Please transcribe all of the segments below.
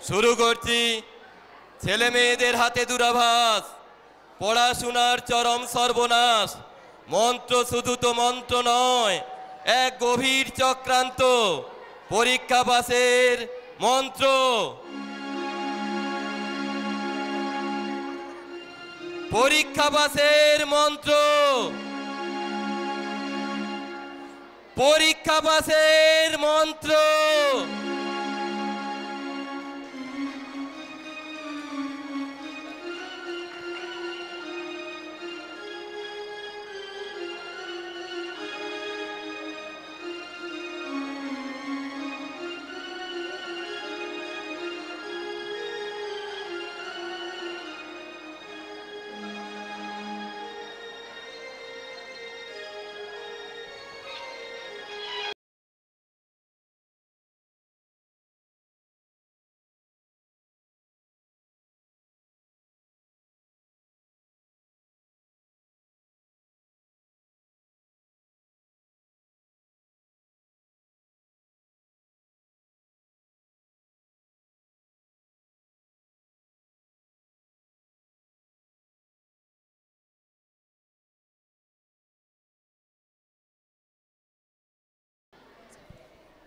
শুরু করছি। ছেলে মেয়েদের হাতে দূরাভাস, পড়াশোনার চরম সর্বনাশ। মন্ত্র শুধু তো মন্ত্র নয়, এক গভীর চক্রান্ত। পরীক্ষা পাসের মন্ত্র। পরীক্ষা পাসের মন্ত্র। পরীক্ষা পাসের মন্ত্র।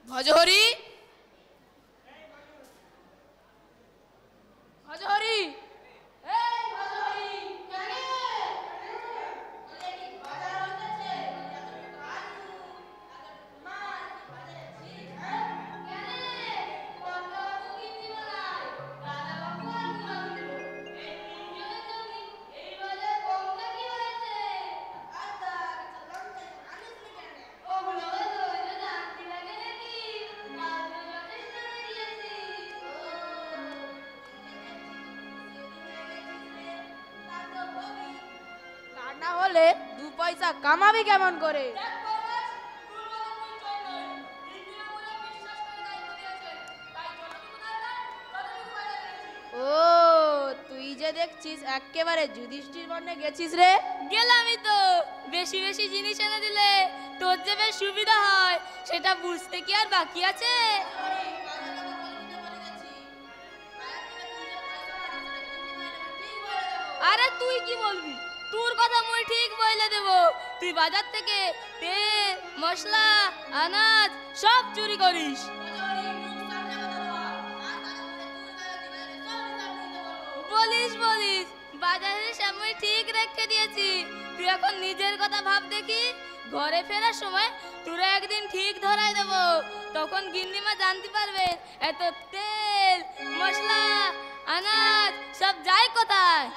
ভজহরি, ভজহরি, এই ভজহরি, কেন কি বাজার হইতেছে? আলু, মাছ, বাজারে ছিল, হ্যাঁ? কেন বাবা তুমি দিবাই, দাদা বাবু আলু এই তিনজনের জন্য এই বাজার কমটা কি হয়েছে? আচ্ছা লঙ্কা আলু তুমি কেন? ও বলো তো এটা আনতে লাগে নাকি? আলু যথেষ্ট দিয়েছি। তা না হলে 2 পয়সা কামাবি কেমন করে? ও তুই যে দেখছিস একেবারে যুধিষ্ঠির বনে গেছিস রে। গেলামই তো, বেশি বেশি জিনিস এনে দিলে তোর যে বেশ সুবিধা হয় সেটা বুঝতে কি আর বাকি আছে? আরে তুই কি বলবি, তোর কথা মুই ঠিক বলে দেব। তুই বাজার থেকে তেল মশলা আনাজ সব চুরি করিস। বলিস বলিস, বাজারের সামনে ঠিক রেখে দিয়েছি। তুই এখন নিজের কথা ভাব দেখি। ঘরে ফেরার সময় তোরা একদিন ঠিক ধরাই দেব, তখন গিন্নিমা জানতে পারবে এত তেল মশলা আনাজ সব যায় কোথায়।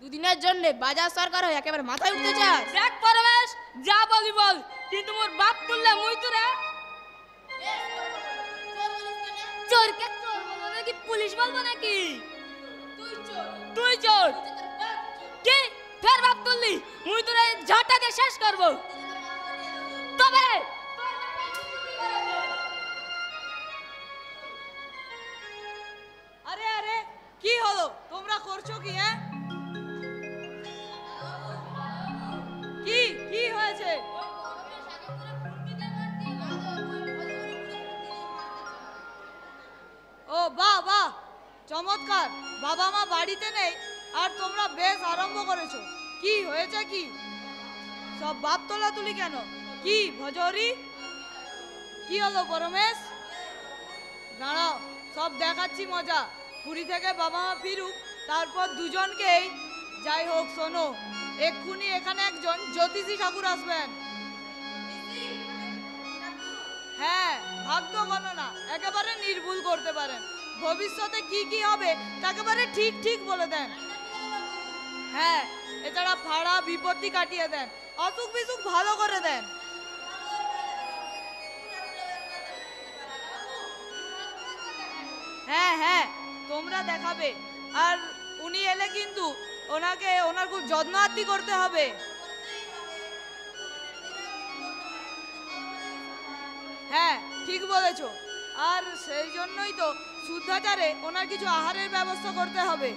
দুদিনের জন্য বাজার সরকার হয়ে একেবারে মাথায় উঠতে চাস? দেখ পরমেশ, যা বলি বল, কিন্তু মোর বাপ তুললে মুই তোরা চোরকে চোর বলবো নাকি পুলিশ বলবো নাকি? তুই চোর কি ফের বাপ তুললি, মুই তোরা ঝাঁটা দিয়ে শেষ করবো। তবে আরে আরে কি হলো, তোমরা করছো কি? হ্যাঁ কি কি হয়েছে? ও বাহ বাহ, চমৎকার। বাবা মা বাড়িতে নেই আর তোমরা বেশ আরম্ভ করেছো। কি হয়েছে কি? সব বাপ তোলা তুলি কেন? কি ভজহরি, কি হলো পরমেশ? দাঁড়াও, সব দেখাচ্ছি মজা। পুরী থেকে বাবা মা ফিরুক, তারপর দুজনকেই। যাই হোক শোনো, এক্ষুনি এখানে একজন জ্যোতিষী ঠাকুর আসবেন। হ্যাঁ, ভাগ্য গণনা একেবারে নির্ভুল করতে পারেন। ভবিষ্যতে কি কি হবে একেবারে ঠিক ঠিক বলে দেন। হ্যাঁ, এছাড়া ভাড়া বিপত্তি কাটিয়ে দেন, অসুখ বিসুখ ভালো করে দেন। হ্যাঁ হ্যাঁ, তোমরা দেখাবে। আর উনি এলে কিন্তু ওনার খুব যত্ন আত্তি করতে হবে। হ্যাঁ ঠিক বলেছো। আর সেই জন্যই তো শুদ্ধাচারে ওনার কিছু আহারের ব্যবস্থা করতে হবে।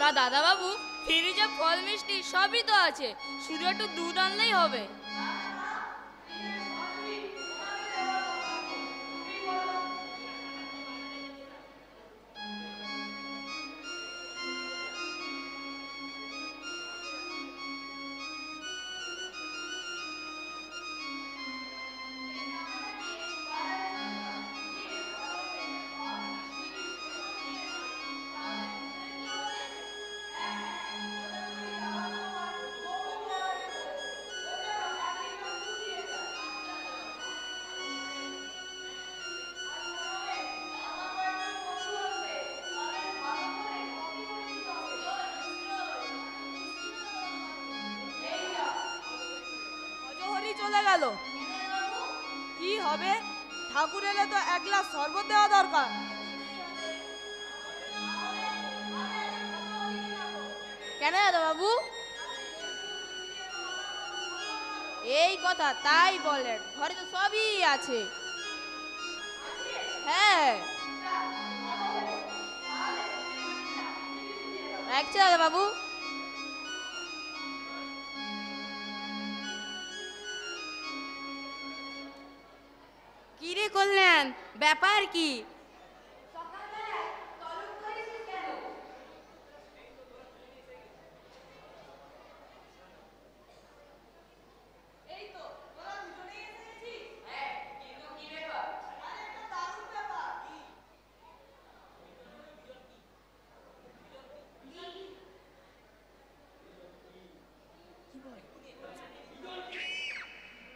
তা দাদাবাবু, ফ্রিজে ফল মিষ্টি সবই তো আছে, শুধু একটু দুধ আনলেই হবে। ভজহরি চলে গেল, কি হবে? ঠাকুর এলে তো এক গ্লাস শরবত দেওয়া দরকার। কেন দাদাবাবু? এই কথা তাই বলেন, ঘরে তো সবই আছে। হ্যাঁ, রাখছি দাদাবাবু। কি রে কল্যাণ, ব্যাপার কি?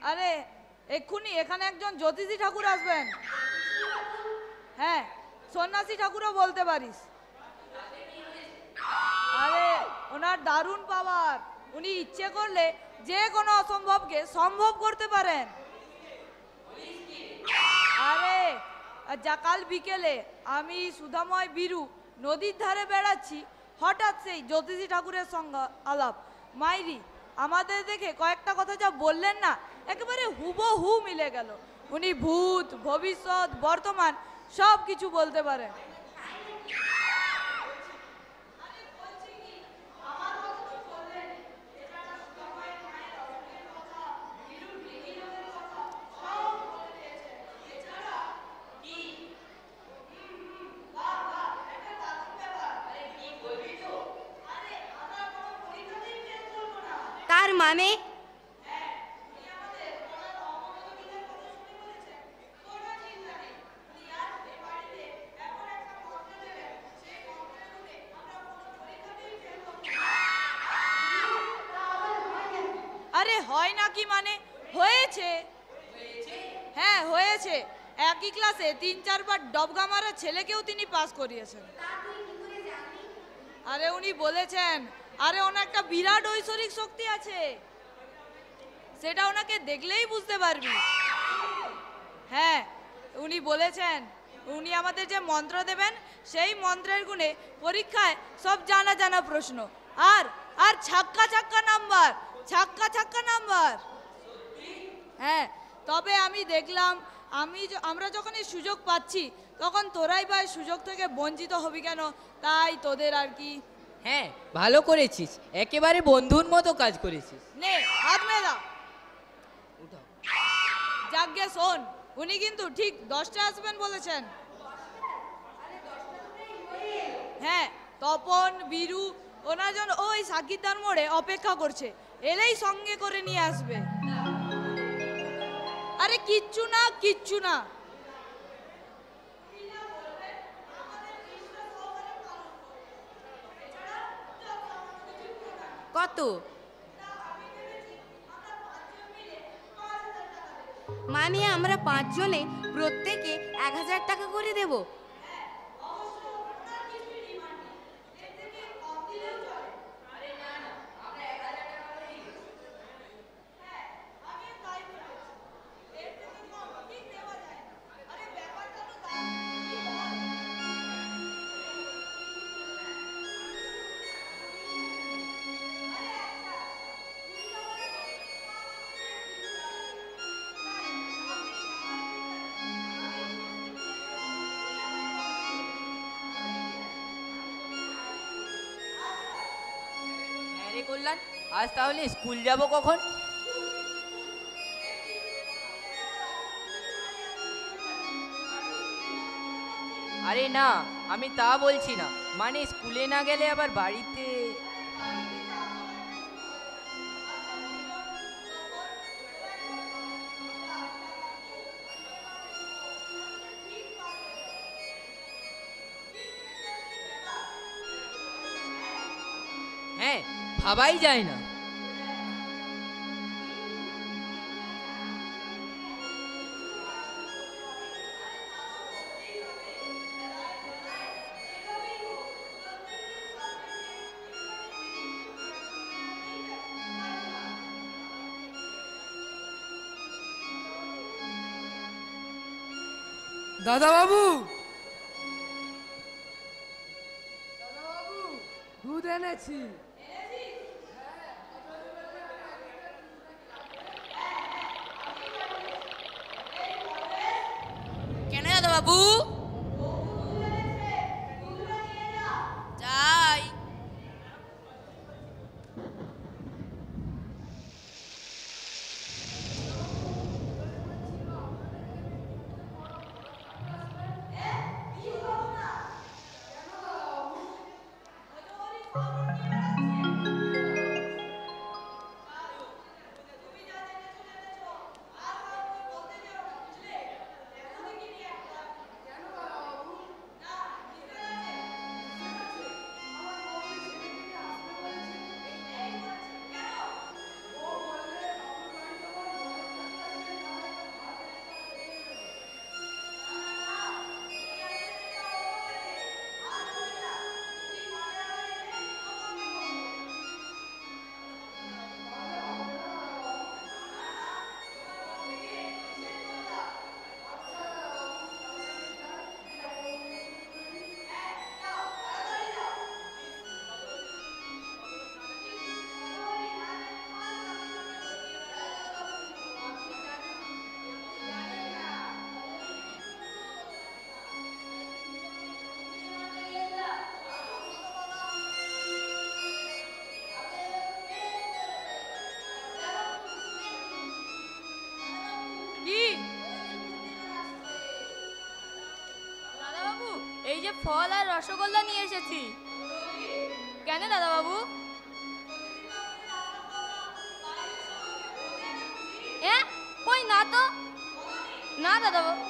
আরে এক্ষুনি এখানে একজন জ্যোতিষী ঠাকুর আসবেন। হ্যাঁ, সন্ন্যাসী ঠাকুরও বলতে পারিস। আরে ওনার দারুণ পাওয়ার, উনি ইচ্ছে করলে যে কোনো অসম্ভবকে সম্ভব করতে পারেন। আরে যা কাল বিকেলে আমি সুধাময় বীরু নদীর ধারে বেড়াচ্ছি, হঠাৎ সেই জ্যোতিষী ঠাকুরের সঙ্গে আলাপ। মাইরি আমাদের দেখে কয়েকটা কথা যা বললেন না, একেবারে হুবহু মিলে গেল। উনি ভূত, ভবিষ্যৎ, বর্তমান সব কিছু বলতে পারেন। তার মানে? আরে হয় না কি মানে? হয়েছে। হ্যাঁ হয়েছে, একই ক্লাসে 3-4 বার ডবগা মারা ছেলেকেও তিনি পাস করিয়েছেন। আরে উনি বলেছেন, আরে ওনার একটা বিরাট ঐশ্বরিক শক্তি আছে, সেটা ওনাকে দেখলেই বুঝতে পারবি। হ্যাঁ, উনি বলেছেন উনি আমাদের যে মন্ত্র দেবেন, সেই মন্ত্রের গুণে পরীক্ষায় সব জানা জানা প্রশ্ন, আর আর ছাক্কা ছাক্কা নাম্বার, ছাক্কা ছাক্কা নাম্বার। হ্যাঁ, তবে আমি দেখলাম আমরা যখন এই সুযোগ পাচ্ছি, তখন তোরাই বা এই সুযোগ থেকে বঞ্চিত হবি কেন? তাই তোদের আর কি। হ্যাঁ, ভালো করেছিস, একেবারে বন্ধুর মতো কাজ করেছিস। নে হাত মেলা। যাগ্গে শোন, উনি কিন্তু ঠিক 10টায় আসবেন বলেছেন। হ্যাঁ, তপন, বীরু ওনার জন্য ওই সাকিদার মোড়ে অপেক্ষা করছে, এলেই সঙ্গে করে নিয়ে আসবে। আরে কিচ্ছু না, কিচ্ছু না। কত? মানে আমরা 5 জনে প্রত্যেকে 1000 টাকা করে দেব? কল্যাণ, আজ তাহলে স্কুল যাব কখন? আরে না, আমি তা বলছি না, মানে স্কুলে না গেলে আবার বাড়িতে। হ্যাঁ, ভাবাই যায় না। দাদা বাবু, দুধ এনেছি। কেন দাদা বাবু? যাই। কি দাদা বাবু, এই যে ফল আর রসগোল্লা নিয়ে এসেছি। কেন দাদা বাবু? কই না তো। না দাদা বাবু।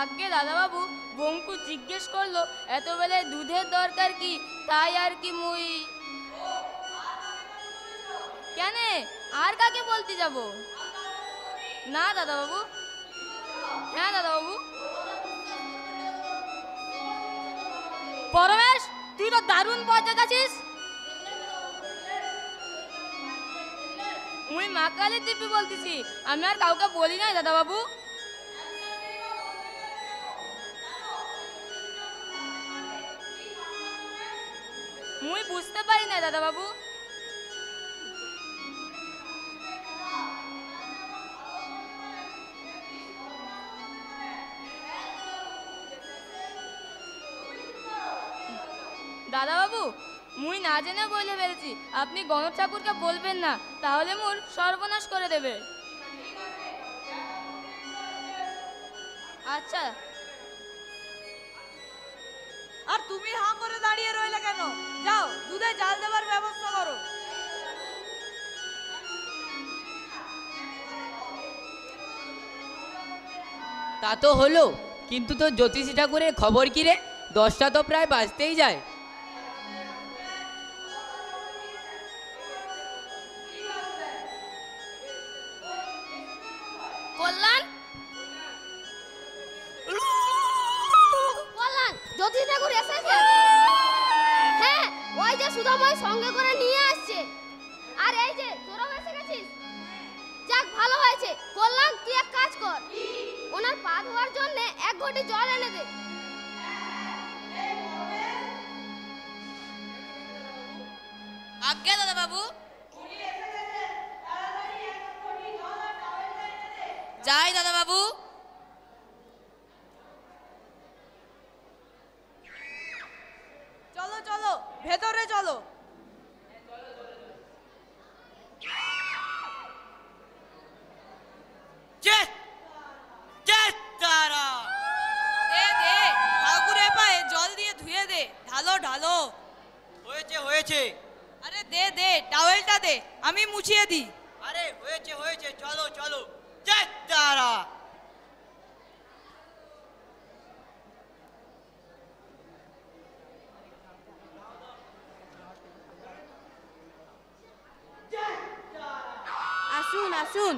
আগে দাদা বাবু, বঙ্কু জিজ্ঞেস করলো এত বেলায় দুধের দরকার কি, তাই আর কি মুই। কেন, আর কাকে বলতে যাব? না দাদা বাবু। হ্যাঁ দাদা বাবু। পরমেশ, তুই তো দারুণ পথে গেছিস। মুই মা কালীর দিব্যি বলতেছি, আমি আর কাউকে বলি নাই দাদা বাবু। মুই বুঝতে পারি না দাদা বাবু। দাদা বাবু, মুই না জেনে বলে ফেলেছি, আপনি গণেশ ঠাকুরকে বলবেন না, তাহলে মোর সর্বনাশ করে দেবে। আচ্ছা। আর তুমি হাঁ করে দাঁড়িয়ে রইলে কেন? যাও, দুধে জাল দেবার ব্যবস্থা করো। তা তো হলো, কিন্তু তোর জ্যোতিষী ঠাকুরের খবর কি রে? 10টা তো প্রায় বাজতেই যায়। কল্যাণ, কল্যাণ, জ্যোতিষ ঠাকুর এসেছে। হ্যাঁ, ওই যে সুধাময় সঙ্গে করে নিয়ে আসছে। আর এই যে তোরাও এসে গেছিস। যাক, ভালো হয়েছে। কল্যাণ, তুই এক কাজ কর, ওনার পা ধোয়ার জন্য 1 ঘটি জল এনে দে। আজ্ঞা দাদা বাবু। যাই দাদা বাবু। চলো চলো, ভেতরে চলো। জলটা দে, আমি মুছিয়ে দিই। আরে হয়েছে হয়েছে, চলো চলো। জয় তারা। আসুন আসুন।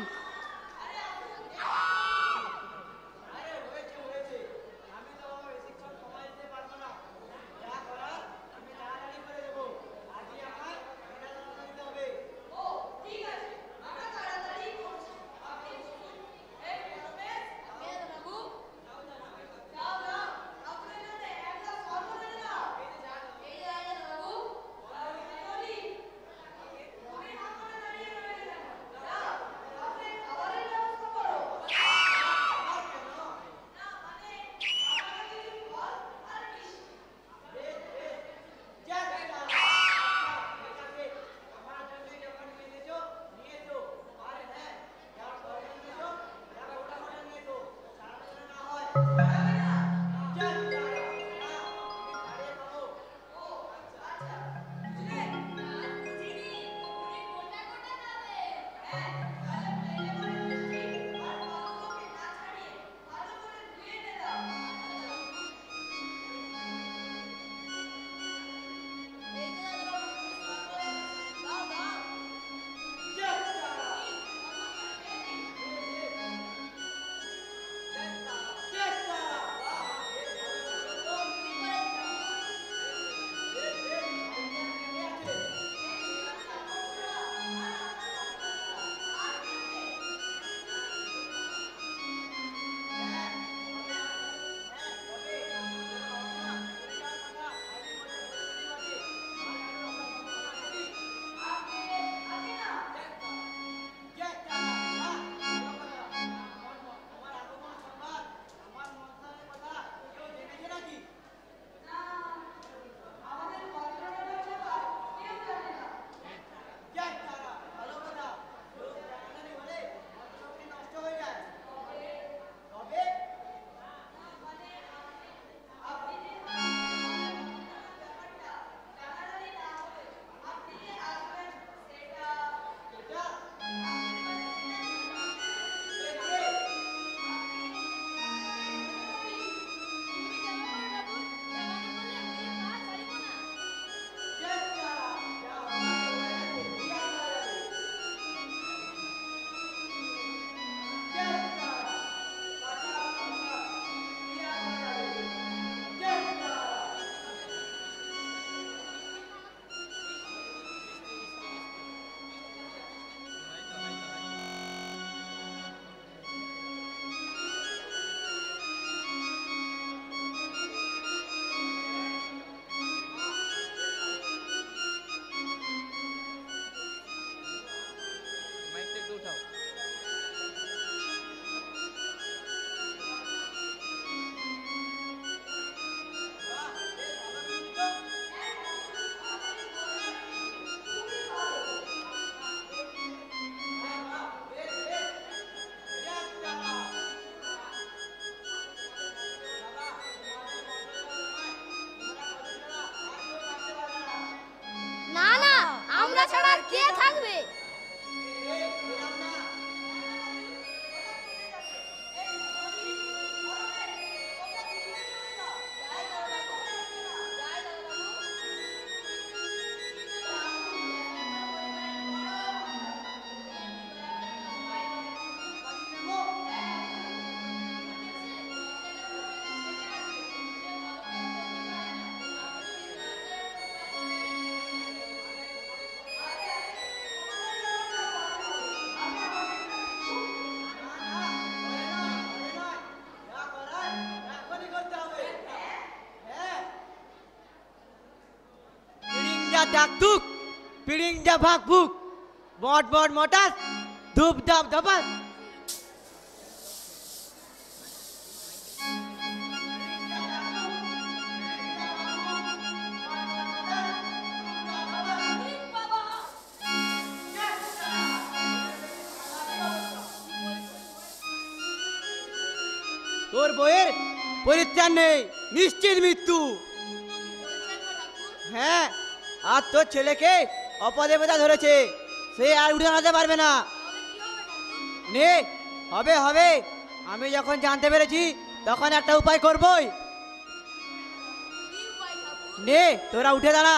ডাকতুক পিড়িং দা ভাগবুক মট মট মটাস ধূপ ধাপ ধাপাস। তোর বইয়ের পরিত্রাণ নেই, নিশ্চিত মৃত্যু। হ্যাঁ, আর তোর ছেলেকে অপদেবতা ধরেছে। সে আর উঠে দাঁড়াতে পারবে না। নে, হবে হবে, আমি যখন জানতে পেরেছি তখন একটা উপায় করবই। নে, তোরা উঠে দাঁড়া।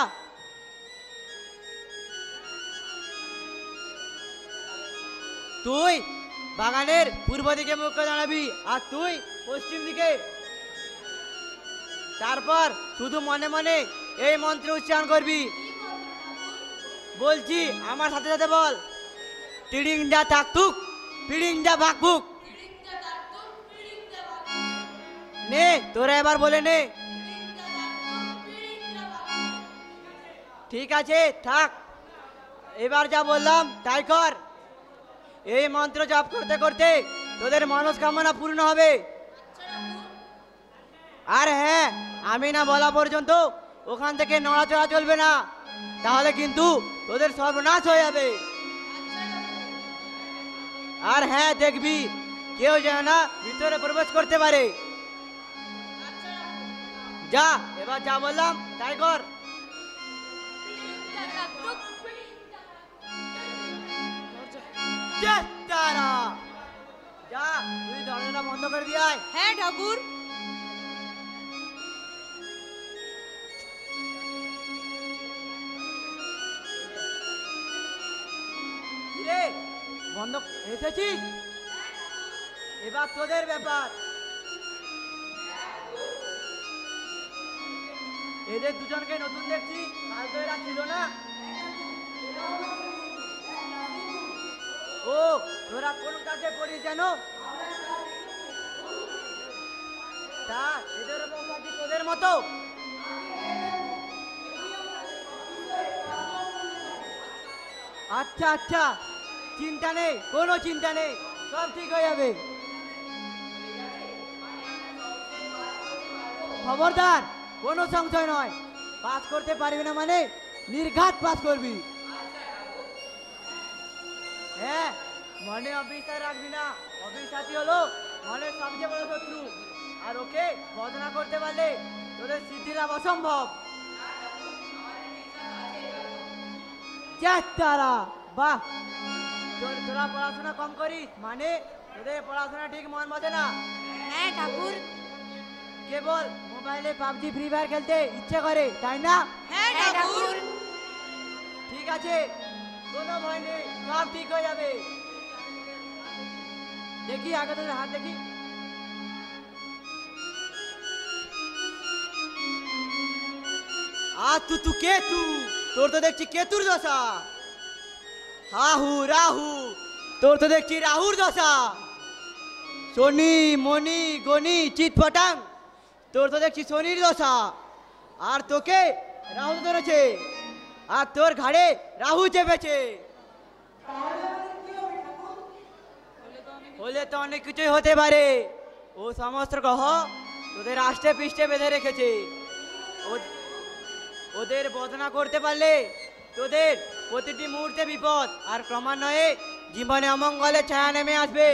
তুই বাগানের পূর্ব দিকে মুখ করে দাঁড়াবি আর তুই পশ্চিম দিকে। তারপর শুধু মনে মনে এই মন্ত্র উচ্চারণ করবি। বলছি, আমার সাথে সাথে বল। টিডিং যা তাকতুক, পিডিং যা ভাকভুক। নে, তোরা এবার বলে নে। ঠিক আছে, থাক। এবার যা বললাম তাই কর। এই মন্ত্র জপ করতে করতে তোদের মনস্কামনা পূর্ণ হবে। আর হ্যাঁ, আমি না বলা পর্যন্ত ওখান থেকে নড়াচড়া চলবে না, তাহলে কিন্তু তোদের সর্বনাশ হয়ে যাবে। আর হ্যাঁ, দেখবি কেউ যেন না ভিতরে প্রবেশ করতে পারে। যা, এবার যা বললাম তাই কর। তারা যা, তুই দরজাটা বন্ধ করে দিয়ে আয়। হ্যাঁ ঠাকুর। রে, বন্ধ এসেছিস? এবার তোদের ব্যাপার। এদের দুজনকে নতুন দেখছি, কাল তো এরা ছিল না। ও, তোরা কোন কাজে করিস জানো? তা এদের অবস্থা কি তোদের মতো? আচ্ছা আচ্ছা, চিন্তা নেই, কোনো চিন্তা নেই, সব ঠিক হয়ে যাবে। খবরদার, কোনো সংশয় নয়। পাস করতে পারবি না মানে নির্ঘাত পাস করবি। হ্যাঁ, মনে অবিশ্বাস রাখবি না। অবিশ্বাসী হলো মনের সবচেয়ে বড় শত্রু, আর ওকে বদনা করতে পারলে তোদের সিদ্ধি লাভ অসম্ভব। তারা বাহ, তোরা পড়াশোনা কম করিস মানে তোদের পড়াশোনা ঠিক মন বসে না। হ্যাঁ ঠাকুর। কেবল মোবাইলে পাবজি ফ্রি ফায়ার খেলতে ইচ্ছে করে, তাই না? হ্যাঁ হ্যাঁ ঠাকুর। ঠাকুর। ঠিক আছে, কোনো ভয় নেই, সব ঠিক হয়ে যাবে। দেখি আগে তোদের হাত দেখি। আর তু কেতু, তোর তো দেখছি কেতুর দশা। হাহু রাহু, তোর তো দেখছি রাহুর দশা। শনি মনি গনি চিটপটাং, তোর তো দেখছি শনির দশা। আর তোকে রাহু ধরেছে, আর তোর ঘাড়ে রাহু চেপেছে। হলে তো অনেক কিছুই হতে পারে। ও সমস্ত গ্রহ তোদের আষ্টে পৃষ্ঠে বেঁধে রেখেছে। ওদের বদনা করতে পারলে তোদের প্রতিটি মুহূর্তে বিপদ, আর ক্রমান্বয়ে জীবনে অমঙ্গলের ছায়া নেমে আসবে।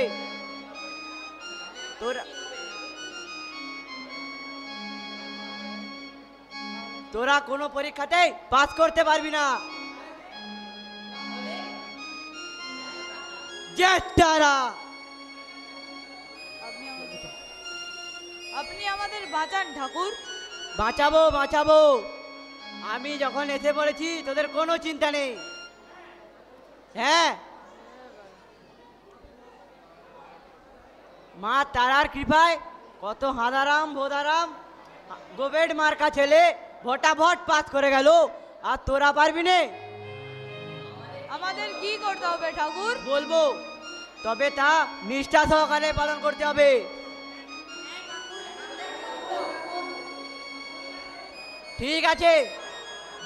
তোরা কোনো পরীক্ষাতেই পাস করতে পারবি না। জেঠারা, আপনি আমাদের বাঁচান ঠাকুর। বাঁচাবো বাঁচাবো, আমি যখন এসে পড়েছি তোদের কোনো চিন্তা নেই। হ্যাঁ, মা তারার কৃপায় কত হাদারাম ভোদারাম গোবেড মার্কা ছেলে ভোটাভট পাস করে গেল, আর তোরা পারবি নে? আমাদের কি করতে হবে ঠাকুর? বলবো, তবে তা নিষ্ঠা সহকারে পালন করতে হবে। ঠিক আছে,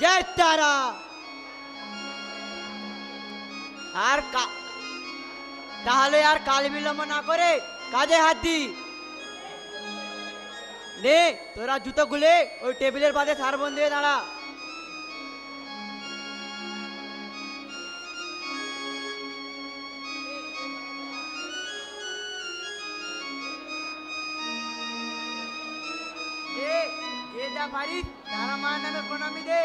জয় তারা। আর তাহলে আর কাল বিলম্ব না করে কাজে হাত দি। নে, তোরা জুতো খুলে ওই টেবিলের পাশে সারবন দিয়ে দাঁড়া। যে যা পারিস তারা মায়ের নামে প্রণামী দে।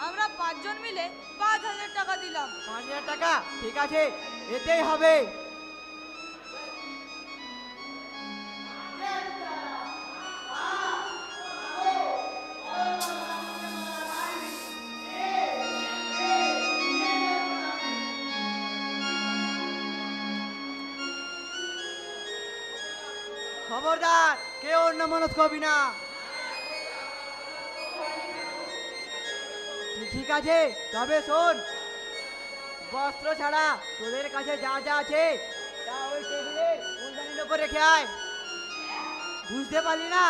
আমরা 5 জন মিলে 5,000 টাকা দিলাম। 5,000 টাকা? ঠিক আছে, এতেই হবে। খবরদার, কেউ অন্য মনস্ক হবি না। ঠিক আছে, তবে শোন, বস্ত্র ছাড়া তোদের কাছে যা যা আছে তা ওই টেবিলের ফুলদানির উপর রেখে আয়। বুঝতে পারলি না?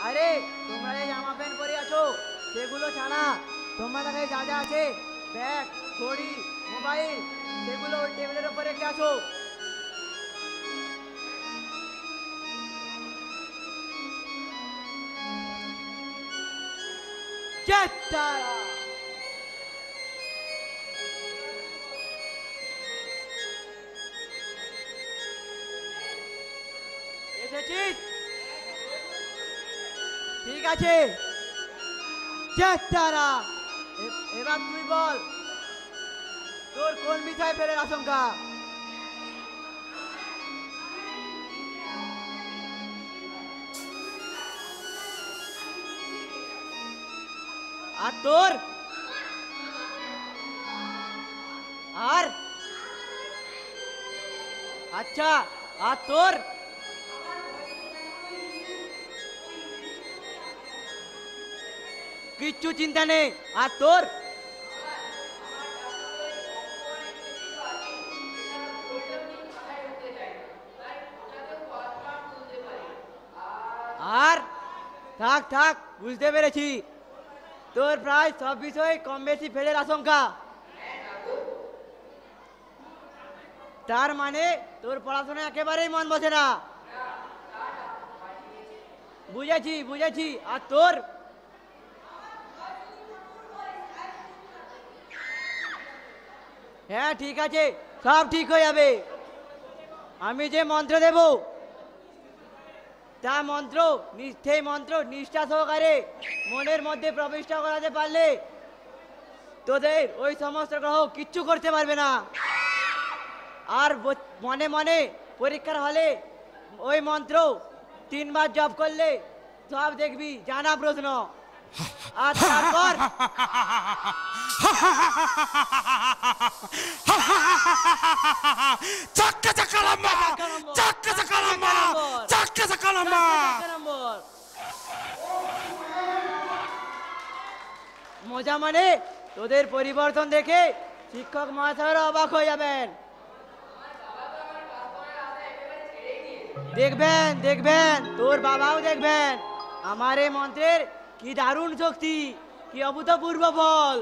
আরে তোমরা যে জামা প্যান্ট পরে আছো সেগুলো ছাড়া তোমার কাছে যা যা আছে, ব্যাগ, ঘড়ি, মোবাইল, সেগুলো ওই টেবিলের উপর রেখে আসো। চেষ্টারা এসেছিস? ঠিক আছে, চেষ্টারা এবার তুই বল, তোর কোন বিষয়ে ফেরার আশঙ্কা? আর তোর? আর আচ্ছা, আর তোর? কিচ্ছু চিন্তা নেই। আর তোর? আর থাক থাক, বুঝতে পেরেছি, তোর প্রায় সব বিষয়ে কম বেশি ফেলের আশঙ্কা। তার মানে তোর পড়াশোনা একেবারেই মন বসে না। বুঝেছি বুঝেছি। আর তোর? হ্যাঁ ঠিক আছে, সব ঠিক হয়ে যাবে। আমি যে মন্ত্র দেব তা মন্ত্র, সেই মন্ত্র নিষ্ঠা সহকারে মনের মধ্যে প্রবিষ্ট করাতে পারলে তোদের ওই সমস্ত গ্রহ কিচ্ছু করতে পারবে না। আর মনে মনে পরীক্ষার হলে ওই মন্ত্র 3 বার জপ করলে সব দেখবি জানা প্রশ্ন। আর তারপর চাক্কা চাক্কা লম্বা, চাক্কা চাক্কা লম্বা, চাক্কা চাক্কা লম্বা। মজা মানে তোদের পরিবর্তন দেখে শিক্ষক মহাশয়রা অবাক হয়ে যাবেন। দেখবেন দেখবেন, তোর বাবাও দেখবেন আমার এই মন্ত্রের কি দারুণ শক্তি, কি অভূতপূর্ব বল।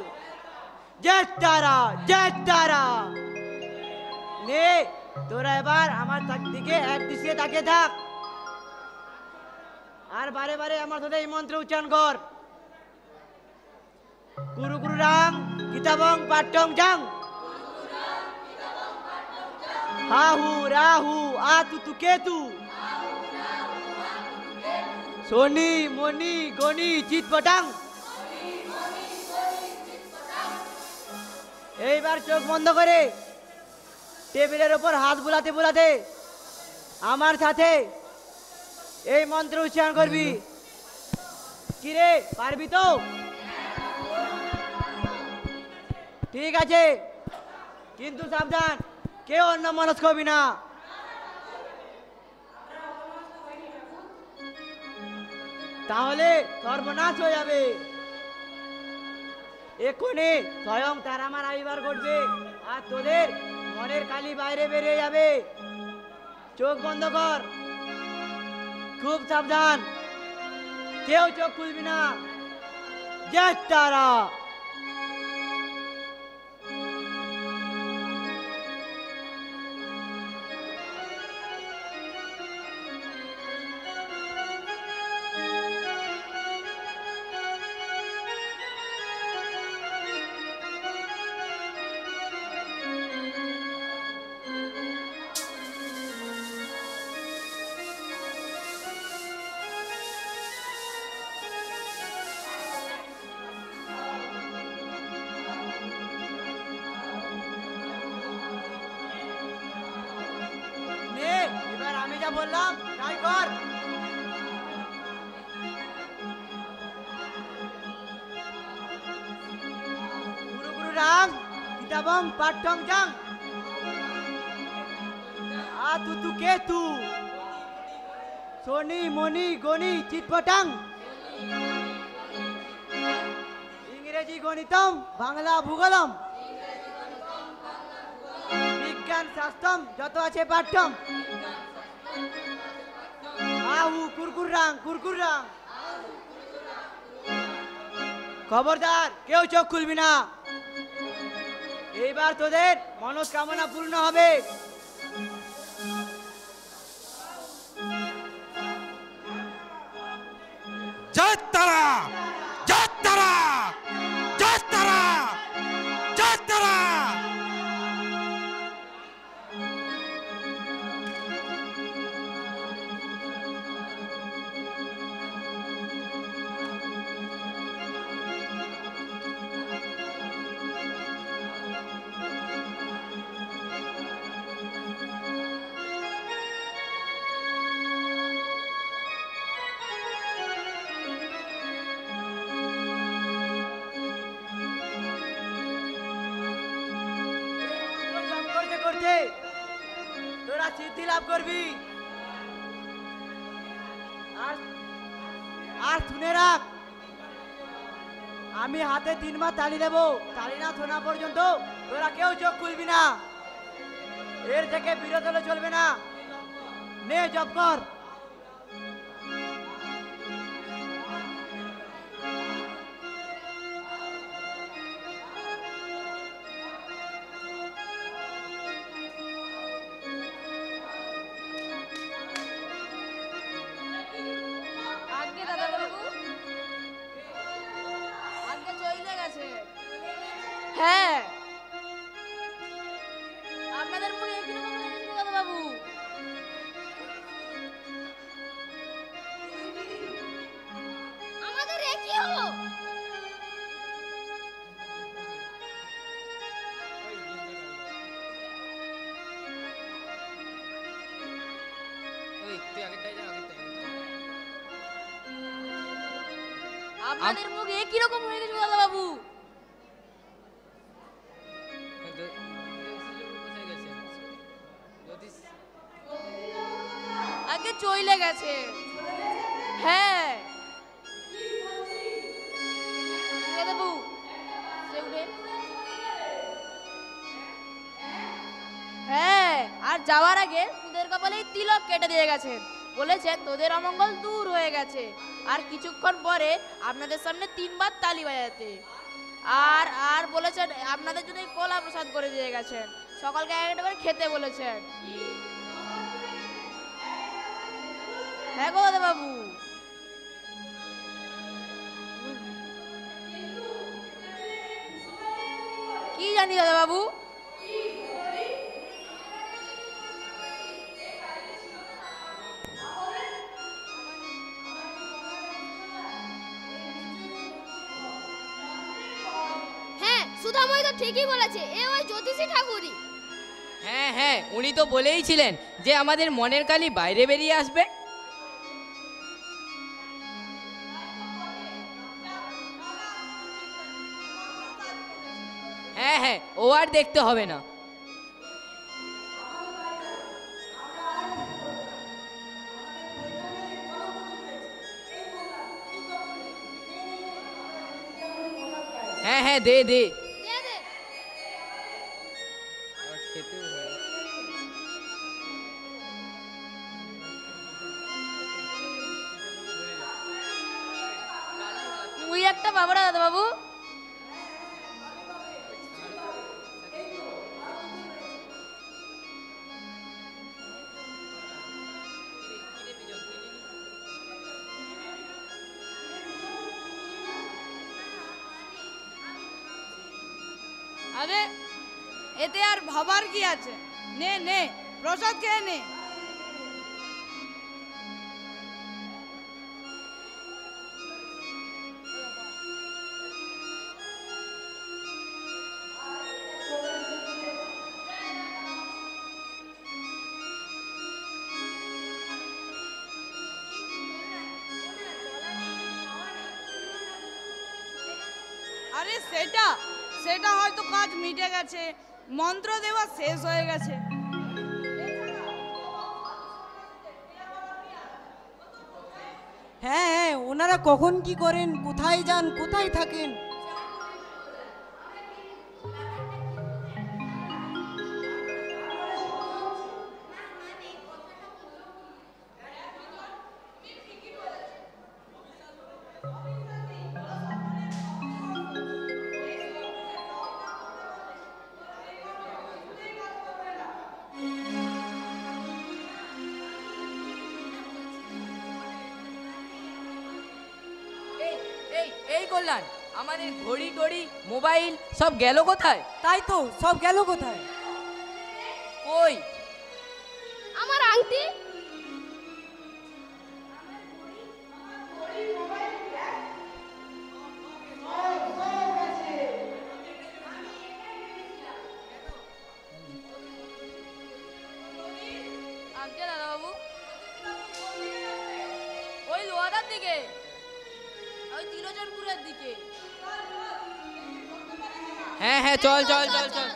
জেঠারা জেঠারা, নে তোরা এবার আমার দিকে এক দৃষ্টিতে তাকিয়ে থাক, আর বারে বারে আমার সাথে এই মন্ত্র উচ্চারণ কর। কুরু কুরু রাং কিতাবং পাঠ্যং জাং, হাহু রাহু আতু তু কেতু, শনি মনি গনি চিৎপটাং। এইবার চোখ বন্ধ করে টেবিলের ওপর হাত বুলাতে বুলাতে আমার সাথে এই মন্ত্র উচ্চারণ করবি। কিরে, পারবি তো? ঠিক আছে, কিন্তু সাবধান, কেউ অন্য মনস্ক হবি না। তাহলে সর্বনাশ হয়ে যাবে। এক্ষুনি স্বয়ং তার আমার আবির্ভাব ঘটবে আর তোদের মনের কালি বাইরে বেরিয়ে যাবে। চোখ বন্ধ কর, খুব সাবধান, কেউ চোখ খুলবি না। জয় তারা। বললাম ট্রাই কর। গুরু গুরু রাং কিতাবং পাঠ্যং জাং আ তু তু কে তু শনি মনি গণি চিৎপটাং ইংরেজি গণিতম বাংলা ভূগোলম বিজ্ঞান শাস্ত্রম যত আছে পাঠ্যম আহু কুরকুরাং কুরকুরাং। খবরদার কেউ চোখ খুলবি না, এইবার তোদের মনস্কামনা পূর্ণ হবে। জয় তারা, জয় তারা, জয় তারা, জয় তারা। করতে করতে তোরা সিদ্ধি লাভ করবি। আর আর শুনে রাখ, আমি হাতে 3 বার তালি দেবো, তালি না শোনা পর্যন্ত তোরা কেউ চোখ খুলবি না। এর থেকে বিরত হলে চলবে না। নে জব কর। আগে দাদা বাবু, আগে চলে গেছে। হ্যাঁ, আপনাদের মুখে কিরকম লেগেছিল দাদা বাবু? আমাদের একই হলো। আপনাদের মুখ একই রকম হয়ে গেছে দাদা বাবু। আগে চলে গেছে। হ্যাঁ দাদা বাবু, সে উঠে। হ্যাঁ, আর যাওয়ার আগে তোদের কপালে তিলক কেটে দিয়ে গেছে। বলেছে তোদের অমঙ্গল দূর হয়ে গেছে, আর কিছুক্ষণ পরে আপনাদের সামনে 3 বার তালি বাজাতে। আর আর বলেছেন আপনাদের জন্য কলা প্রসাদ করে দিয়ে গেছেন, সকলকে একটা করে খেতে বলেছেন। হ্যাঁ গো দাদা বাবু। কি জানি দাদা বাবু। সুধাময় তো ঠিকই বলেছে, এ ওই জ্যোতিষী ঠাকুরই। হ্যাঁ হ্যাঁ, উনি তো বলেইছিলেন যে আমাদের মনের কালি বাইরে বেরিয়ে আসবে। হ্যাঁ হ্যাঁ, ও আর দেখতে হবে না। হ্যাঁ হ্যাঁ, দে দে। তুই একটা বাবারা দাদা বাবু। আরে এতে আর ভাবার কি আছে? নে নে প্রসাদ খেয়ে নে। আরে সেটা সেটা হয়তো কাজ মিটে গেছে, মন্ত্র দেওয়া শেষ হয়ে গেছে। হ্যাঁ হ্যাঁ, ওনারা কখন কি করেন, কোথায় যান, কোথায় থাকেন? এই এই এই কল্যাণ, আমাদের ঘড়ি টড়ি মোবাইল সব গেল কোথায়? তাই তো, সব গেল কোথায়? কই? আমার আংটি, আজকে দাদা বাবু ওই লোহাদার দিকে, ওই তিলোচনপুরের দিকে। হ্যাঁ হ্যাঁ, চল চল চল চল।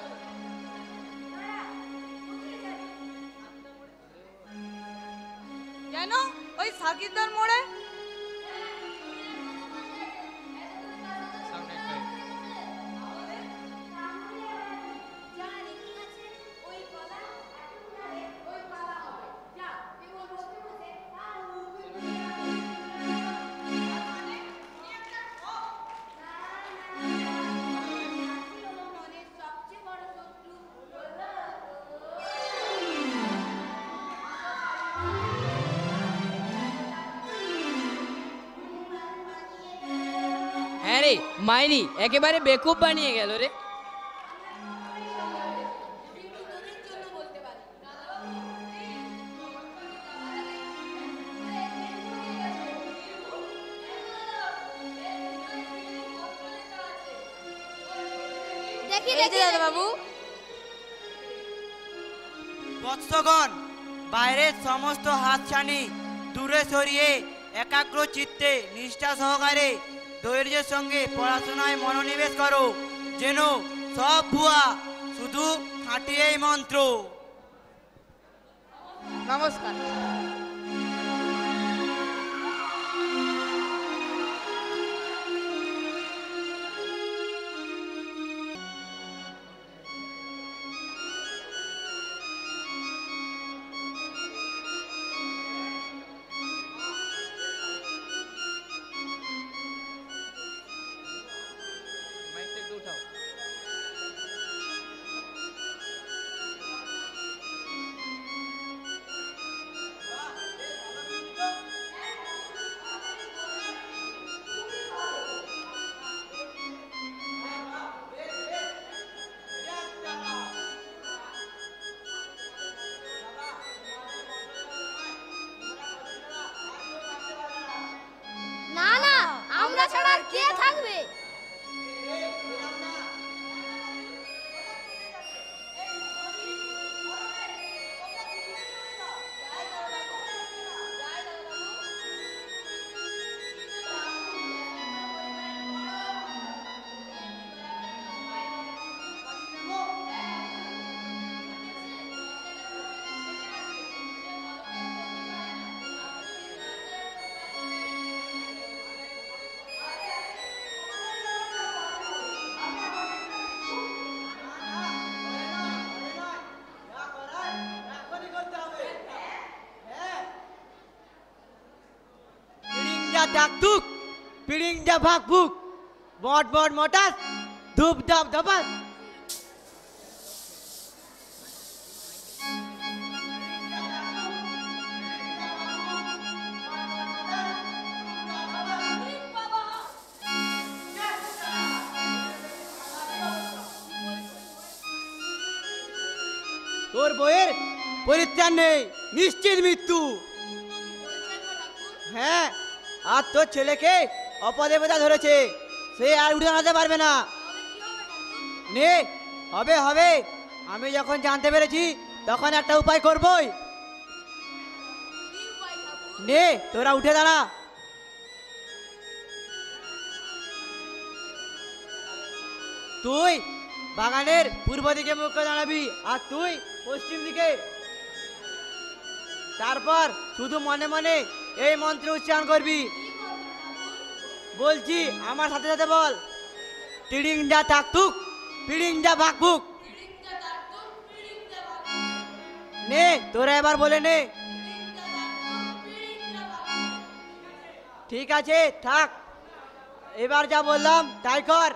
কেন ওই সাকিরদার মোড়ে? হ্যাঁ রে মাইনি, একেবারে বেকুব বানিয়ে গেল রে। দেখি দেখি দাদা বাবু, বৎসগণ, বাইরের সমস্ত হাতছানি দূরে সরিয়ে একাগ্র চিত্তে নিষ্ঠা সহকারে ধৈর্যের সঙ্গে পড়াশোনায় মনোনিবেশ করো, যেন সব ভুয়া, শুধু খাঁটি এই মন্ত্র। নমস্কার। না না, আমরা ছাড়া আর কে থাকবে? ডাকতুক পিড়িং ডা ভাগ ভুক মট মট মটাস ধূপ ধাপ ধাপাস। তোর বইয়ের পরিত্রাণ নেই, নিশ্চিত মৃত্যু। হ্যাঁ, আর তোর ছেলেকে অপদেবতা ধরেছে, সে আর উঠে দাঁড়াতে পারবে না। নে, হবে হবে, আমি যখন জানতে পেরেছি তখন একটা উপায় করবই। নে, তোরা উঠে দাঁড়া। তুই বাগানের পূর্ব দিকে মুখ করে দাঁড়াবি আর তুই পশ্চিম দিকে। তারপর শুধু মনে মনে এই মন্ত্র উচ্চারণ করবি। বলছি আমার সাথে সাথে বল, টিডিং যা টাকটুক পিডিং যা ভাকভুক। নে তোরা এবার বলে নে। ঠিক আছে থাক, এবার যা বললাম তাই কর।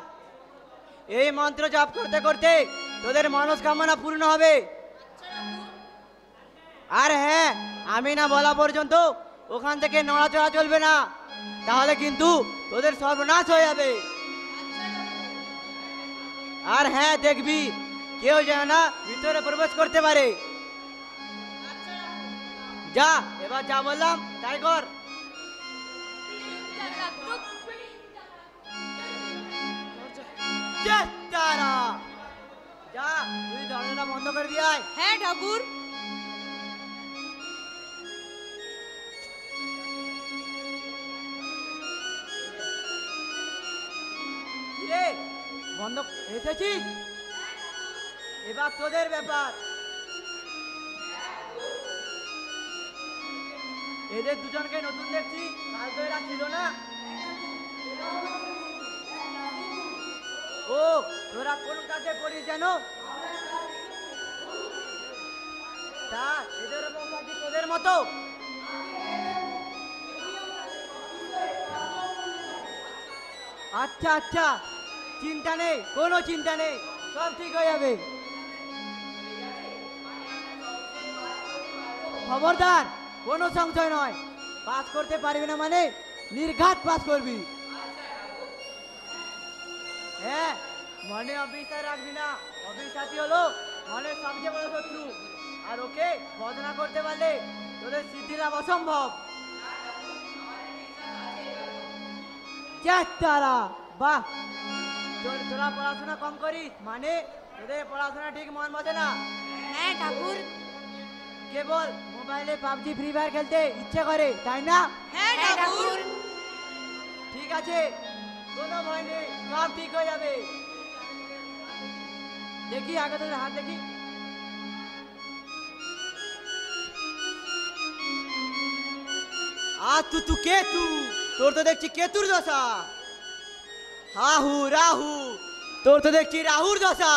এই মন্ত্র জপ করতে করতে তোদের মনস্কামনা পূর্ণ হবে। আর হ্যাঁ, আমি না বলা পর্যন্ত ওখান থেকে নড়াচড়া চলবে না, তাহলে কিন্তু তোদের সর্বনাশ হয়ে যাবে। আর হ্যাঁ দেখবি কেউ যেন না ভিতরে প্রবেশ করতে পারে। যা এবার যা বললাম তাই কর। তারা যা তুই দরজাটা বন্ধ করে দিয়ে আয়। হ্যাঁ ঠাকুর। রে বন্ধ এসেছিস? এবার তোদের ব্যাপার। এদের দুজনকে নতুন দেখছি, কাল তো এরা ছিল না। ও তোরা কোন কাজে পড়িস যেন? তা এদের অবস্থা কি তোদের মতো? আচ্ছা আচ্ছা, চিন্তা নেই, কোনো চিন্তা নেই, সব ঠিক হয়ে যাবে। খবরদার, কোনো সংশয় নয়। পাস করতে পারবি না মানে নির্ঘাত পাস করবি। হ্যাঁ, মনে অবিশ্বাস রাখবি না। অবিশ্বাসী হলো মনের সবচেয়ে বড় শত্রু, আর ওকে বদনা করতে পারলে তোদের সিদ্ধি লাভ অসম্ভব। তারা বাহ, তোরা পড়াশোনা কম করিস মানে তোদের পড়াশোনা ঠিক মন বসে না। হ্যাঁ ঠাকুর। কেবল মোবাইলে পাবজি ফ্রি ফায়ার খেলতে ইচ্ছে করে, তাই না? হ্যাঁ ঠাকুর। ঠিক আছে, কোনো ভয় নেই, সব ঠিক হয়ে যাবে। দেখি আগে তোদের হাত দেখি। আর তু কেতু, তোর তো দেখছি কেতুর দশা। হাহু রাহু, তোর তো দেখছি রাহুর দশা।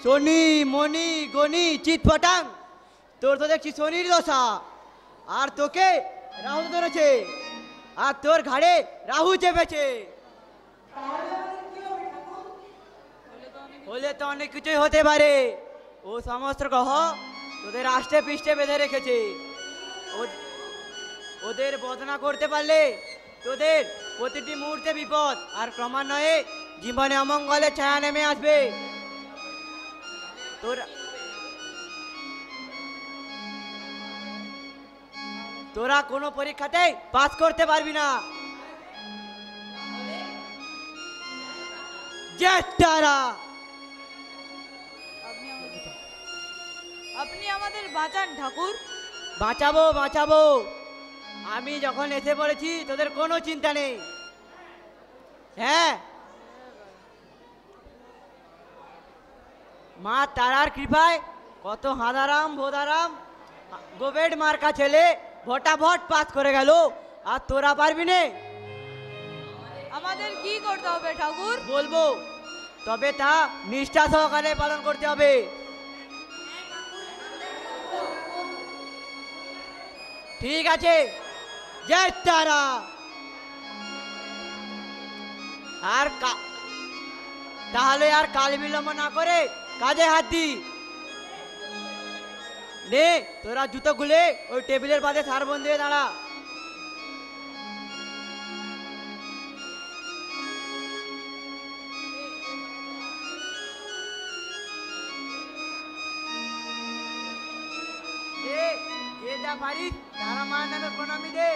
শনি মনি গনি চিৎপটাং, তোর তো দেখছি শনির দশা। আর তোকে রাহু ধরেছে, আর তোর ঘাড়ে রাহু চেপেছে। হলে তো অনেক কিছুই হতে পারে। ও সমস্ত গ্রহ তোদের আষ্টে পৃষ্ঠে বেঁধে রেখেছে। ওদের বদনা করতে পারলে তোদের প্রতিটি মুহূর্তে বিপদ, আর ক্রমান্বয়ে জীবনে অমঙ্গলের ছায়া নেমে আসবে। তোরা কোনো পরীক্ষাতেই পাস করতে পারবি না। আপনি আমাদের বাঁচান ঠাকুর। বাঁচাবো বাঁচাবো, আমি যখন এসে পড়েছি তোদের কোনো চিন্তা নেই। হ্যাঁ, মা তারার কৃপায় কত হাদারাম ভোদারাম গোবেড মার্কা ছেলে ভটাভট পাস করে গেল, আর তোরা পারবি না। আমাদের কি করতে হবে ঠাকুর? বলবো, তবে তা নিষ্ঠা সহকারে পালন করতে হবে। ঠিক আছে, জয় তারা। আর তাহলে আর কাল বিলম্ব না করে কাজে হাত দি। নে তোরা জুতো খুলে ওই টেবিলের পাশে সারবন দিয়ে দাঁড়া। যে যা পারিস তারা মায়ের নামে প্রণামী দে।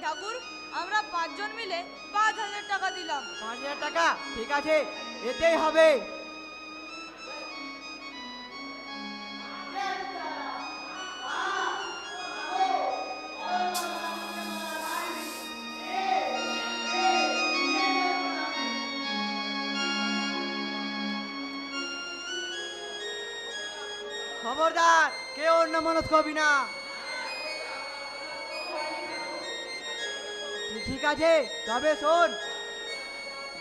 ঠাকুর, আমরা 5 জন মিলে 5,000 টাকা দিলাম। 5,000 টাকা? ঠিক আছে, এতেই হবে। খবরদার, কেউ অন্য মনত কবি না। ঠিক আছে, তবে শোন,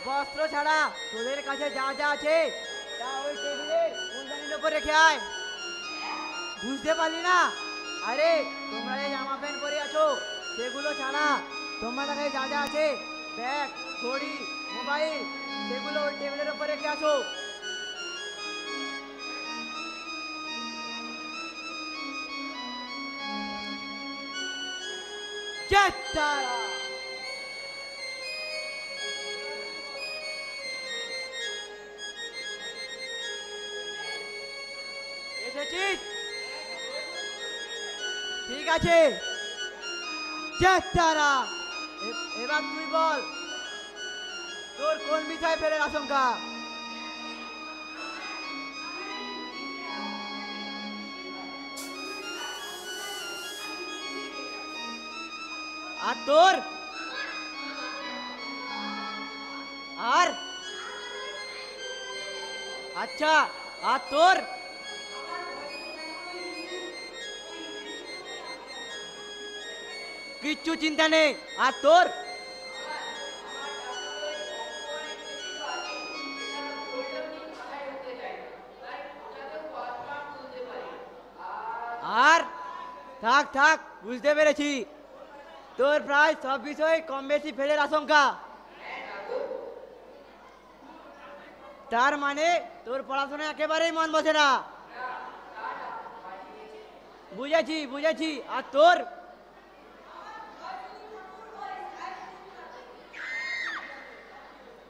বস্ত্র ছাড়া তোদের কাছে যা যা আছে তা ওই টেবিলের ফুলদানির উপর রেখে আয়। বুঝতে পারলি না? আরে তোমরা যে জামা প্যান্ট পরে আছো সেগুলো ছাড়া তোমার কাছে যা যা আছে, ব্যাগ, ঘড়ি, মোবাইল, সেগুলো ওই টেবিলের উপর রেখে আসো। চেষ্টারা এসেছিস? ঠিক আছে, চেষ্টারা এবার তুই বল, তোর কোন বিষয়ে ফেরার আশঙ্কা? আর তোর? আর আচ্ছা, আর তোর? কিচ্ছু চিন্তা নেই। আর তোর? আর থাক থাক, বুঝতে পেরেছি, তোর প্রায় সব বিষয়ে কম বেশি ফেলের আশঙ্কা। তার মানে তোর পড়াশোনা একেবারেই মন বসে না। বুঝেছি বুঝেছি। আর তোর?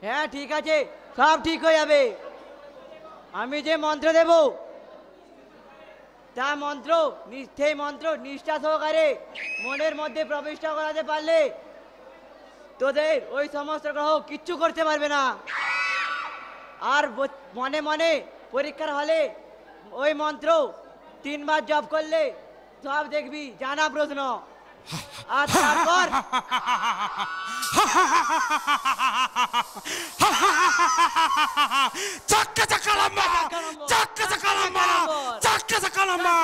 হ্যাঁ ঠিক আছে, সব ঠিক হয়ে যাবে। আমি যে মন্ত্র দেব তা মন্ত্র সেই মন্ত্র নিষ্ঠা সহকারে মনের মধ্যে প্রবিষ্ট করাতে পারলে তোদের ওই সমস্ত গ্রহ কিচ্ছু করতে পারবে না। আর মনে মনে পরীক্ষার হলে ওই মন্ত্র 3 বার জপ করলে সব দেখবি জানা প্রশ্ন। আর তারপর চাক্কা চাক্কা লম্বা, চাক্কা চাক্কা লম্বা, চাক্কা চাক্কা লম্বা।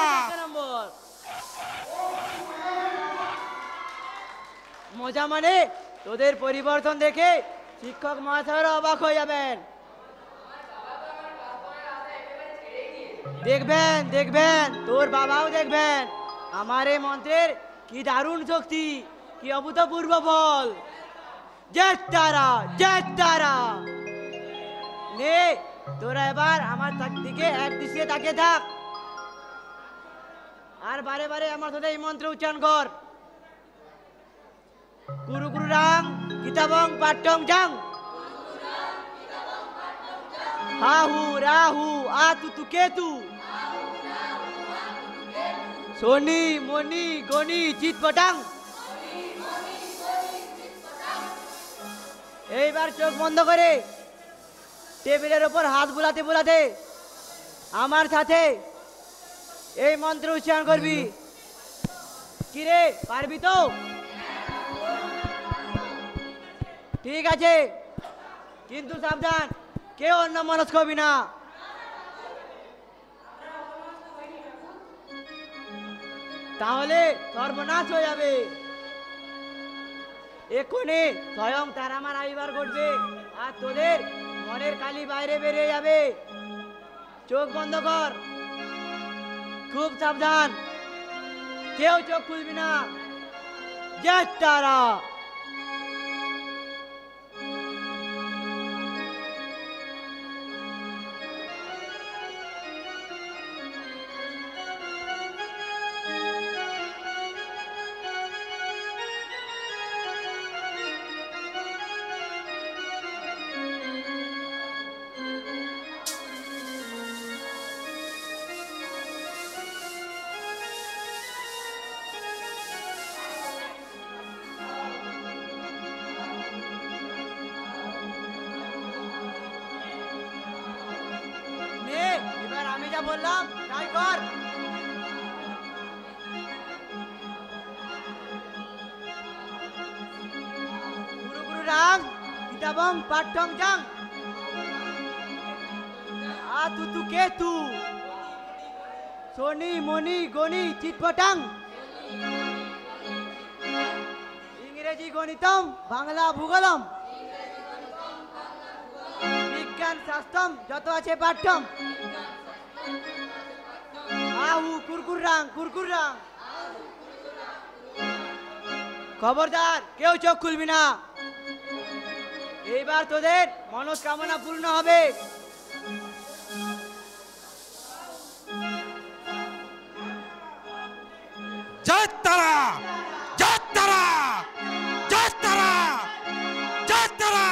মজা মানে তোদের পরিবর্তন দেখে শিক্ষক মহাশয়রা অবাক হয়ে যাবেন। দেখবেন দেখবেন, তোর বাবাও দেখবেন আমার এই মন্ত্রের কি দারুণ শক্তি, কি অভূতপূর্ব বল। জেতারা জেতারা। নে তোরা এবার আমার দিকে এক দৃষ্টিতে তাকিয়ে থাক, আর বারে বারে আমার সাথে এই মন্ত্র উচ্চারণ কর। গুরু গুরু রাম গীতাবং পাঠ্যং জাং, হাহু রাহু আতু তু কেতু, শনি মনি গনি চিৎপটাং। এইবার চোখ বন্ধ করে টেবিলের ওপর হাত বুলাতে বুলাতে আমার সাথে এই মন্ত্র উচ্চারণ করবি। কিরে, পারবি তো? ঠিক আছে, কিন্তু সাবধান, কেউ অন্য মনস্ক হবি না। তাহলে সর্বনাশ হয়ে যাবে। এক্ষুনি স্বয়ং তারা আমার আইবার ঘটবে, আর তোদের মনের কালি বাইরে বেরিয়ে যাবে। চোখ বন্ধ কর, খুব সাবধান, কেউ চোখ খুলবি না। জয় তারা। বললাম তাই কর। গুরু গুরু রাং কিতাবং পাঠ্যং জাং আ তু তু কে তু শনি মনি গণি চিৎপটাং ইংরেজি গণিতম বাংলা ভূগোলম বিজ্ঞান শাস্ত্রম যত আছে পাঠ্যম আহু কুরকুর রাং খবরদার কেউ চোখ খুলবি না। এইবার তোদের মনস্কামনা পূর্ণ হবে। জয় তারা, জয় তারা, জয় তারা, জয় তারা।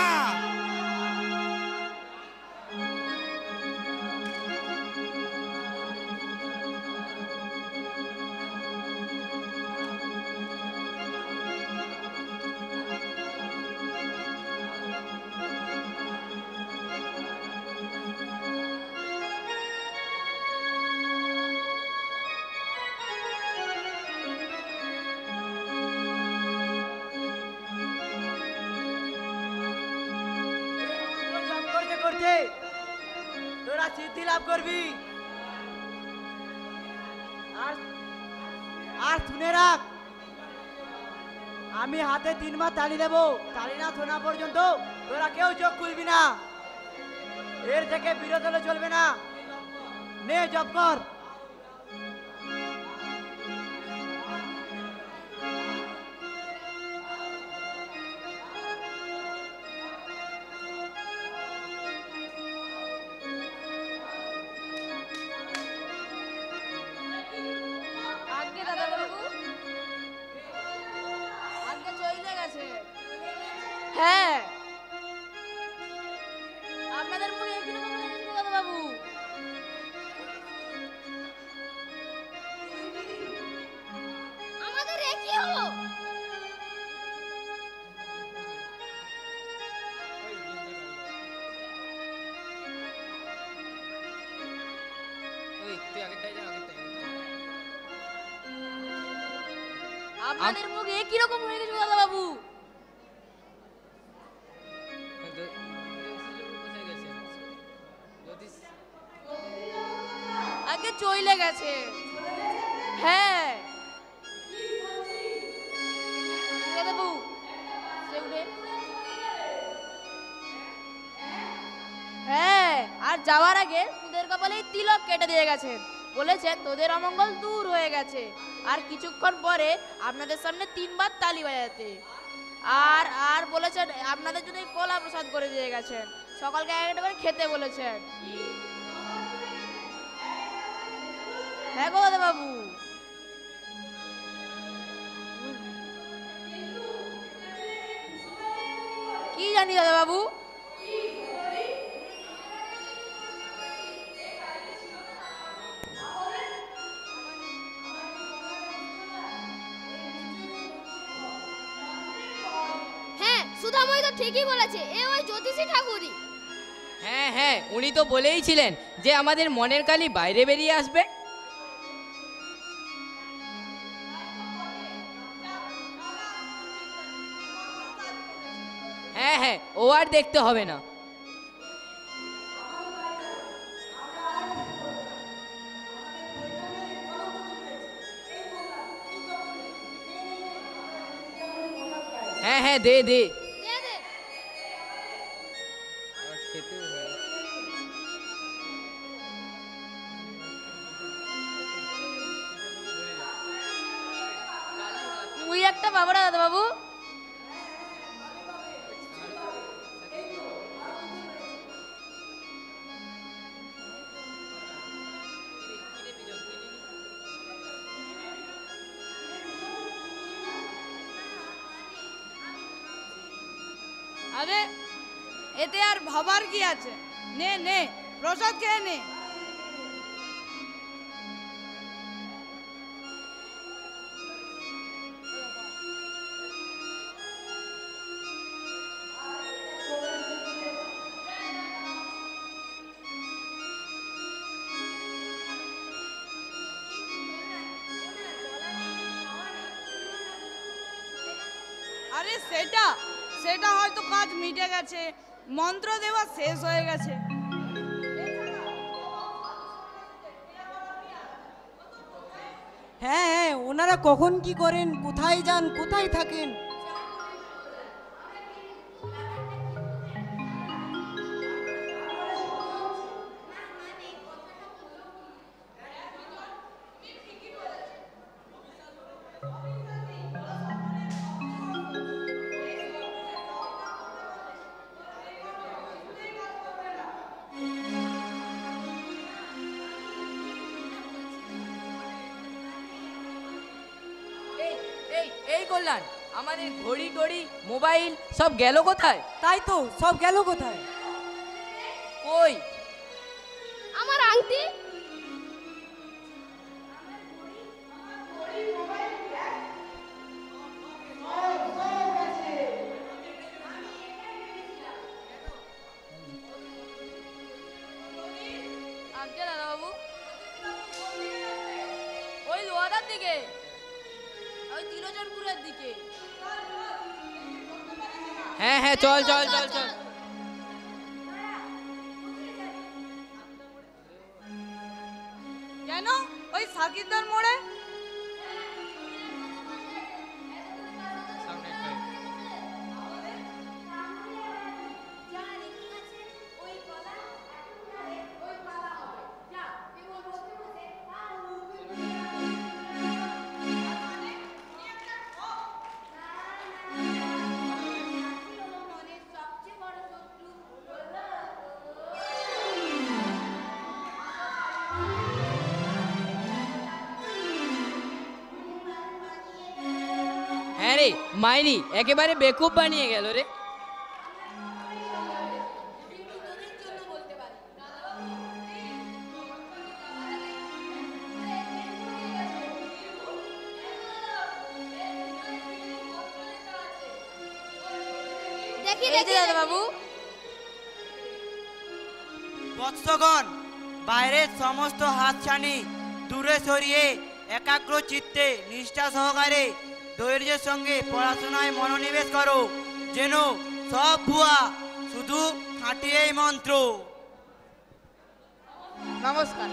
জপ করতে করতে তোরা সিদ্ধি লাভ করবি। আর শুনে রাখ, আমি হাতে 3 বার তালি দেবো, তালি না শোনা পর্যন্ত তোরা কেউ চোখ খুলবি না। এর থেকে বিরত হলে চলবে না। নে জপ কর। আগে দাদা বাবু, আগে চলে গেছে। হ্যাঁ, আপনাদের মুখে একই রকম লেগেছিল দাদা বাবু। আমাদের একই হলো। আপনাদের মুখে একই রকম হয়ে গেছে দাদা বাবু। আগে চলে গেছে। হ্যাঁ দাদা বাবু, হ্যাঁ, আর যাওয়ার আগে তোদের কপালে তিলক কেটে দিয়ে গেছেন। বলেছেন তোদের অমঙ্গল দূর হয়ে গেছে, আর কিছুক্ষণ পরে আপনাদের সামনে 3 বার তালি বাজাতে। আর আর বলেছেন আপনাদের জন্য কলা প্রসাদ করে দিয়ে গেছেন, সকালকে একবার খেতে বলেছেন। হ্যাঁ গো দাদা বাবু। কি জানি দাদা বাবু। হ্যাঁ, সুধাময় তো ঠিকই বলেছে, এ ওই জ্যোতিষী ঠাকুরই। হ্যাঁ হ্যাঁ, উনি তো বলেইছিলেন যে আমাদের মনের কালি বাইরে বেরিয়ে আসবে। হ্যাঁ হ্যাঁ, ও আর দেখতে হবে না। হ্যাঁ হ্যাঁ, দে দে। দে দে। তুই একটা বাবা দাদা বাবু। আরে এতে আর ভাবার কি আছে? নে নে প্রসাদ খেয়ে নে। আরে সেটা সেটা হয়তো কাজ মিটে গেছে, মন্ত্র দেওয়া শেষ হয়ে গেছে। হ্যাঁ হ্যাঁ, ওনারা কখন কি করেন, কোথায় যান, কোথায় থাকেন? এই এই এই কল্যাণ, আমাদের ঘড়ি টড়ি মোবাইল সব গেল কোথায়? তাই তো, সব গেল কোথায়? কই? আমার আংটি? আজকে দাদাবাবু ওই লোহাদার দিকে, ওই তিলোচনপুরের দিকে। হ্যাঁ হ্যাঁ, চল চল চল চল। কেন ওই সাকিরদার মোড়ে? হ্যাঁ রে মাইরি, একেবারে বেকুব বানিয়ে গেল রে। দেখি দেখি দাদাবাবু। বৎসগণ, বাইরের সমস্ত হাতছানি দূরে সরিয়ে একাগ্র চিত্তে নিষ্ঠা সহকারে ধৈর্যের সঙ্গে পড়াশোনায় মনোনিবেশ করো, যেন সব ভুয়া, শুধু খাঁটি এই মন্ত্র। নমস্কার।